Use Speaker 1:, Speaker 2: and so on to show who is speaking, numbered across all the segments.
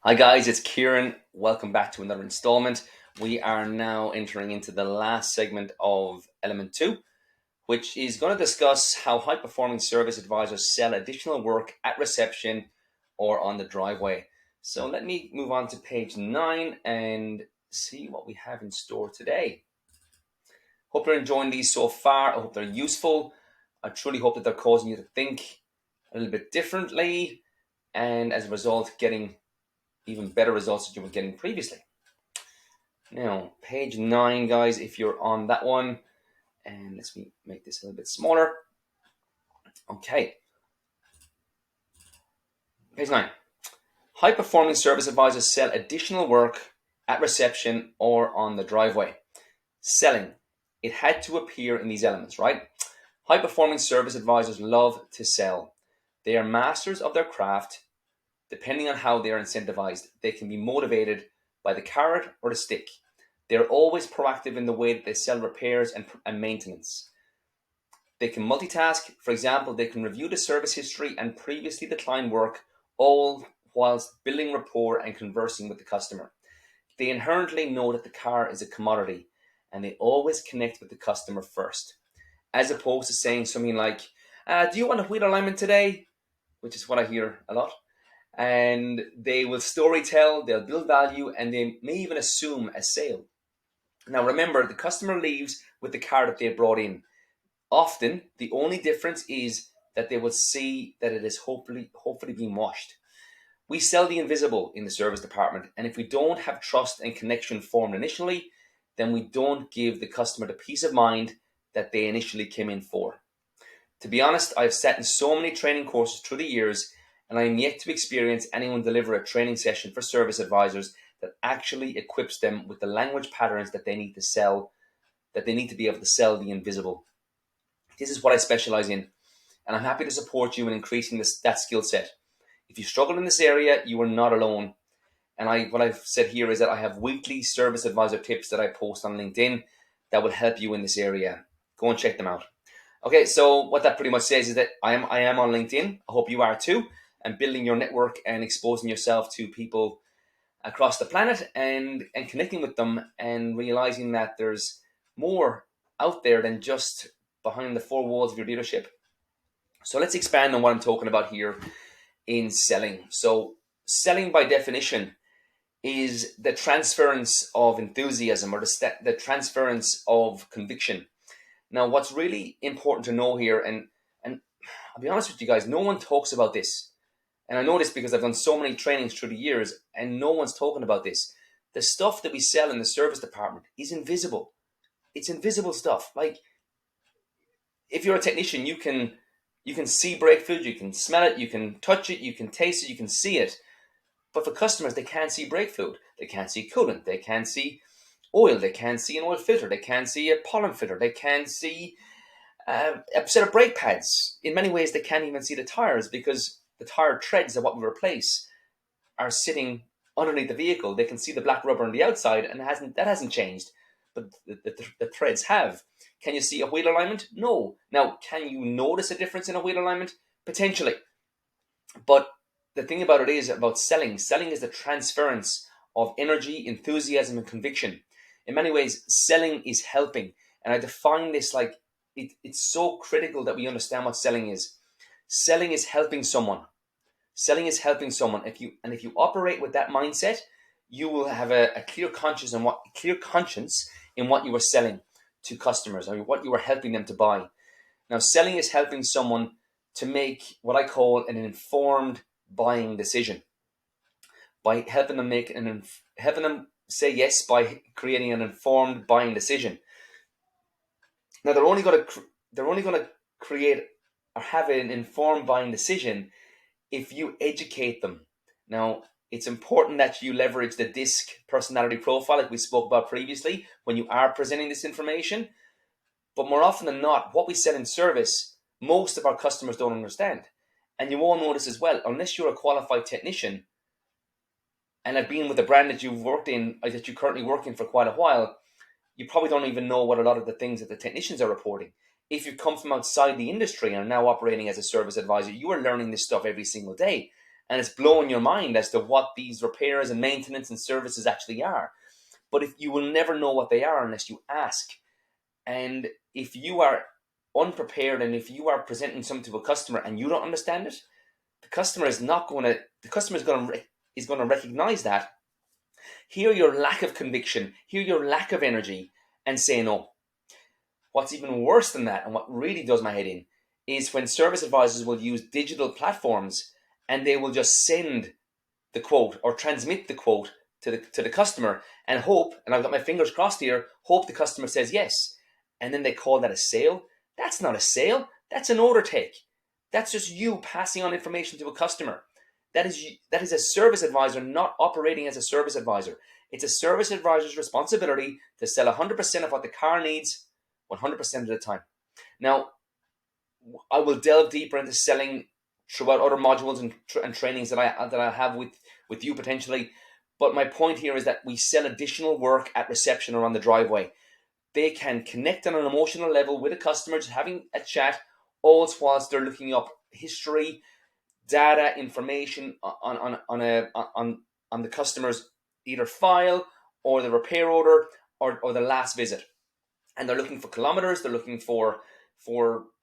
Speaker 1: Hi guys, it's Kieran. Welcome back to another installment. We are now entering into the last segment of element 2, which is going to discuss how high performing service advisors sell additional work at reception or on the driveway. So let me move on to page 9 and see what we have in store today. Hope you're enjoying these so far. I hope they're useful. I truly hope that they're causing you to think a little bit differently, and as a result, getting even better results that you were getting previously. Now, page 9, guys, if you're on that one, and let's make this a little bit smaller. Okay, page 9. High performing service advisors sell additional work at reception or on the driveway. Selling. It had to appear in these elements, right? High performing service advisors love to sell. They are masters of their craft. Depending on how they are incentivized, they can be motivated by the carrot or the stick. They're always proactive in the way that they sell repairs and maintenance. They can multitask. For example, they can review the service history and previously declined work, all whilst building rapport and conversing with the customer. They inherently know that the car is a commodity, and they always connect with the customer first, as opposed to saying something like, do you want a wheel alignment today? Which is what I hear a lot. And they will story tell, they'll build value, and they may even assume a sale. Now remember, the customer leaves with the car that they brought in. Often, the only difference is that they will see that it is hopefully being washed. We sell the invisible in the service department, and if we don't have trust and connection formed initially, then we don't give the customer the peace of mind that they initially came in for. To be honest, I've sat in so many training courses through the years, and I am yet to experience anyone deliver a training session for service advisors that actually equips them with the language patterns that they need to sell, that they need to be able to sell the invisible. This is what I specialize in, and I'm happy to support you in increasing that skill set. If you struggle in this area, you are not alone. And what I've said here is that I have weekly service advisor tips that I post on LinkedIn that will help you in this area. Go and check them out. Okay, so what that pretty much says is that I am on LinkedIn. I hope you are too, and building your network and exposing yourself to people across the planet and connecting with them and realizing that there's more out there than just behind the four walls of your dealership. So let's expand on what I'm talking about here in selling. So selling by definition is the transference of enthusiasm or the transference of conviction. Now, what's really important to know here, and I'll be honest with you guys, no one talks about this. And I know this because I've done so many trainings through the years, and no one's talking about this. The stuff that we sell in the service department is invisible. It's invisible stuff. Like, if you're a technician, you can see brake fluid, you can smell it, you can touch it, you can taste it, you can see it. But for customers, they can't see brake fluid, they can't see coolant, they can't see oil, they can't see an oil filter, they can't see a pollen filter, they can't see a set of brake pads. In many ways, they can't even see the tires because the tire treads of what we replace are sitting underneath the vehicle. They can see the black rubber on the outside, and that hasn't changed, but the threads have. Can you see a wheel alignment? No. Now, can you notice a difference in a wheel alignment? Potentially. But the thing about it is about selling. Selling is the transference of energy, enthusiasm, and conviction. In many ways, selling is helping. And I define this like it's so critical that we understand what selling is. Selling is helping someone. Selling is helping someone. If you operate with that mindset, you will have a clear conscience in what you are selling to customers or what you are helping them to buy. Now, selling is helping someone to make what I call an informed buying decision by helping them say yes by creating an informed buying decision. Now, they're only going to create or have an informed buying decision if you educate them. Now, it's important that you leverage the DISC personality profile, like we spoke about previously, when you are presenting this information. But more often than not, what we sell in service, most of our customers don't understand. And you all know this as well. Unless you're a qualified technician and have been with a brand that you've worked in, or that you're currently working for quite a while, you probably don't even know what a lot of the things that the technicians are reporting. If you come from outside the industry and are now operating as a service advisor, you are learning this stuff every single day. and it's blowing your mind as to what these repairs and maintenance and services actually are. But if you will never know what they are unless you ask. And if you are unprepared, and if you are presenting something to a customer and you don't understand it, the customer is not going to. The customer is going to recognize that, hear your lack of conviction, hear your lack of energy, and say no. What's even worse than that, and what really does my head in, is when service advisors will use digital platforms and they will just send the quote or transmit the quote to the customer and hope, and I've got my fingers crossed here, hope the customer says yes. And then they call that a sale. That's not a sale. That's an order take. That's just you passing on information to a customer. That is a service advisor not operating as a service advisor. It's a service advisor's responsibility to sell 100% of what the car needs 100% of the time. Now, I will delve deeper into selling throughout other modules and trainings that I have with you potentially. But my point here is that we sell additional work at reception or on the driveway. They can connect on an emotional level with a customer, just having a chat, all whilst they're looking up history, data, information on the customer's either file or the repair order or the last visit. And they're looking for kilometers, they're looking for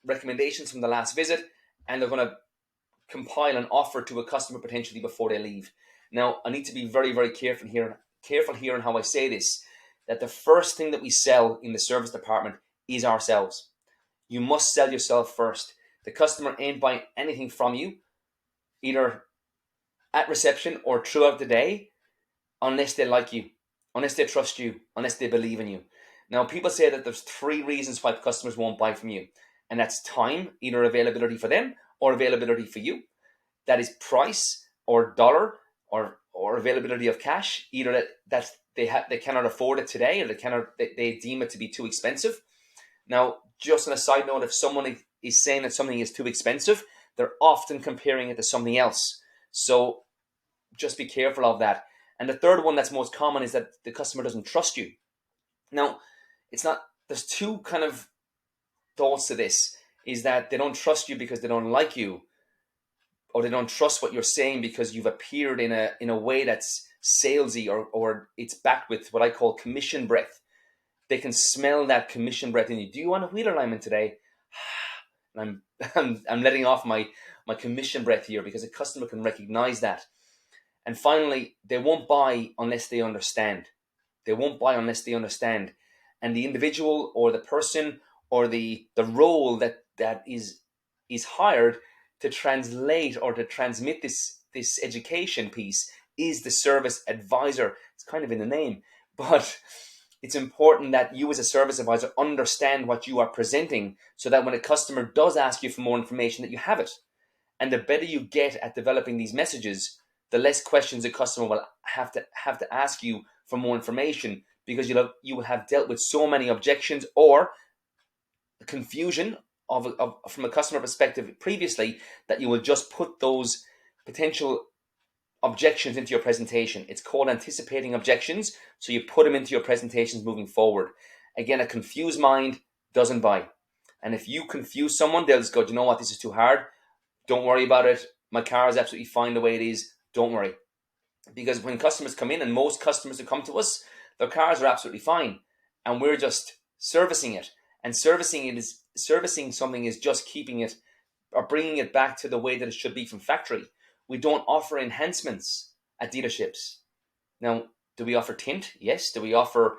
Speaker 1: recommendations from the last visit, and they're going to compile an offer to a customer potentially before they leave. Now, I need to be very, very careful here in how I say this, that the first thing that we sell in the service department is ourselves. You must sell yourself first. The customer ain't buying anything from you, either at reception or throughout the day, unless they like you, unless they trust you, unless they believe in you. Now, people say that there's 3 reasons why customers won't buy from you, and that's time, either availability for them or availability for you. That is price or dollar or availability of cash, either that they cannot afford it today or they deem it to be too expensive. Now, just on a side note, if someone is saying that something is too expensive, they're often comparing it to something else. So just be careful of that. And the third one that's most common is that the customer doesn't trust you. Now, there's 2 kind of thoughts to this, is that they don't trust you because they don't like you, or they don't trust what you're saying because you've appeared in a way that's salesy, or it's backed with what I call commission breath. They can smell that commission breath in you. Do you want a wheel alignment today? And I'm letting off my commission breath here because a customer can recognize that. And finally, they won't buy unless they understand. They won't buy unless they understand. And the individual or the person or the role that is hired to translate or to transmit this education piece is the service advisor. It's kind of in the name, but it's important that you as a service advisor understand what you are presenting, so that when a customer does ask you for more information, that you have it. And the better you get at developing these messages, the less questions a customer will have to ask you for more information, because you will have dealt with so many objections or confusion from a customer perspective previously, that you will just put those potential objections into your presentation. It's called anticipating objections. So you put them into your presentations moving forward. Again, a confused mind doesn't buy. And if you confuse someone, they'll just go, you know what, this is too hard. Don't worry about it. My car is absolutely fine the way it is. Don't worry. Because when customers come in, and most customers who come to us, their cars are absolutely fine. And we're just servicing it. And servicing something is just keeping it or bringing it back to the way that it should be from factory. We don't offer enhancements at dealerships. Now, do we offer tint? Yes. Do we offer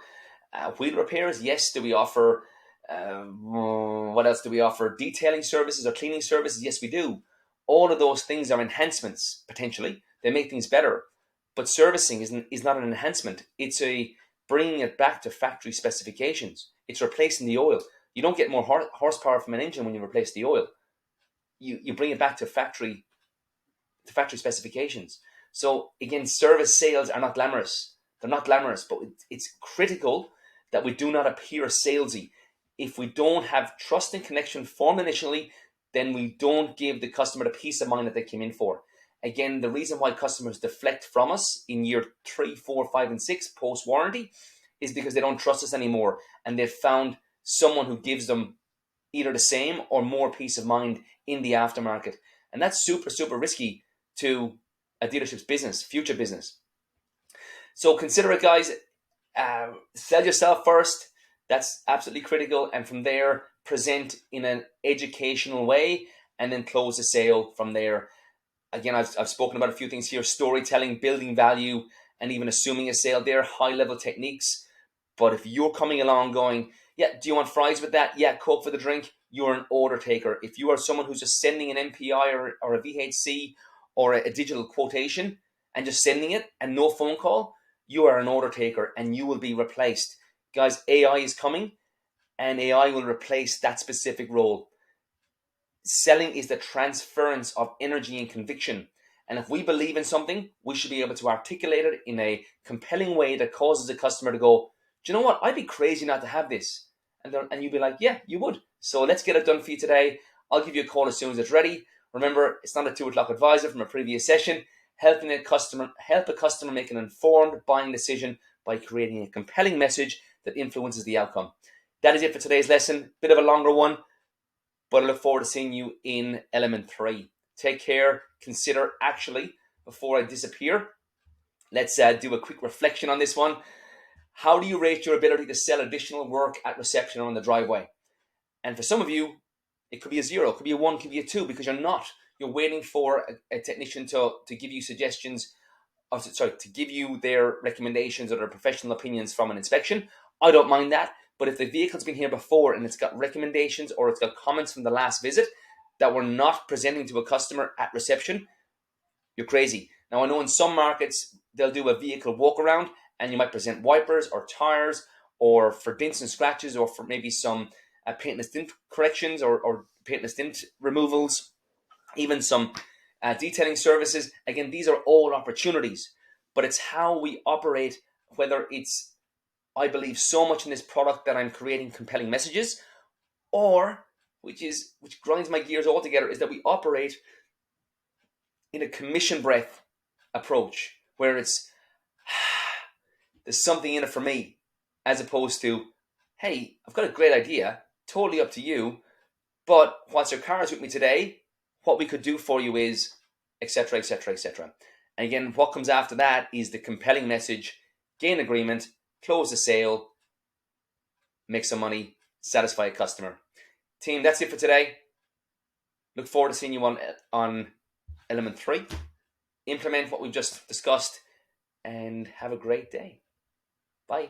Speaker 1: wheel repairs? Yes. Do we offer, what else do we offer? Detailing services or cleaning services? Yes, we do. All of those things are enhancements, potentially. They make things better. But servicing is not an enhancement. It's a bringing it back to factory specifications. It's replacing the oil. You don't get more horsepower from an engine when you replace the oil. You bring it back to factory specifications. So again, service sales are not glamorous. They're not glamorous, but it's critical that we do not appear salesy. If we don't have trust and connection formed initially, then we don't give the customer the peace of mind that they came in for. Again, the reason why customers deflect from us in year 3, 4, 5, and 6 post-warranty is because they don't trust us anymore, and they've found someone who gives them either the same or more peace of mind in the aftermarket. And that's super, super risky to a dealership's business, future business. So consider it, guys. Sell yourself first. That's absolutely critical. And from there, present in an educational way, and then close the sale from there. Again, I've spoken about a few things here: storytelling, building value, and even assuming a sale. They're high level techniques. But if you're coming along going, yeah, do you want fries with that? Yeah, Coke for the drink. You're an order taker. If you are someone who's just sending an MPI or a VHC or a digital quotation and just sending it and no phone call, you are an order taker and you will be replaced. Guys, AI is coming and AI will replace that specific role. Selling is the transference of energy and conviction. And if we believe in something, we should be able to articulate it in a compelling way that causes the customer to go, do you know what? I'd be crazy not to have this. And you'd be like, yeah, you would. So let's get it done for you today. I'll give you a call as soon as it's ready. Remember, it's not a 2 o'clock advisor from a previous session. Help a customer make an informed buying decision by creating a compelling message that influences the outcome. That is it for today's lesson. Bit of a longer one, but I look forward to seeing you in element 3. Take care. Consider, actually, before I disappear, let's do a quick reflection on this one. How do you rate your ability to sell additional work at reception or on the driveway? And for some of you, it could be a 0, it could be a 1, it could be a 2, because you're not. You're waiting for a technician to give you suggestions, to give you their recommendations or their professional opinions from an inspection. I don't mind that. But if the vehicle's been here before and it's got recommendations or it's got comments from the last visit that we're not presenting to a customer at reception, you're crazy. Now, I know in some markets, they'll do a vehicle walk around and you might present wipers or tires or for dents and scratches or for maybe some paintless tint corrections or paintless tint removals, even some detailing services. Again, these are all opportunities, but it's how we operate, whether it's I believe so much in this product that I'm creating compelling messages, or which grinds my gears altogether, is that we operate in a commission breath approach where it's there's something in it for me, as opposed to, hey, I've got a great idea, totally up to you, but whilst your car is with me today, what we could do for you is, etc., etc., etc. And again, what comes after that is the compelling message, gain agreement, close the sale, make some money, satisfy a customer. Team, that's it for today. Look forward to seeing you on element 3. Implement what we've just discussed and have a great day. Bye.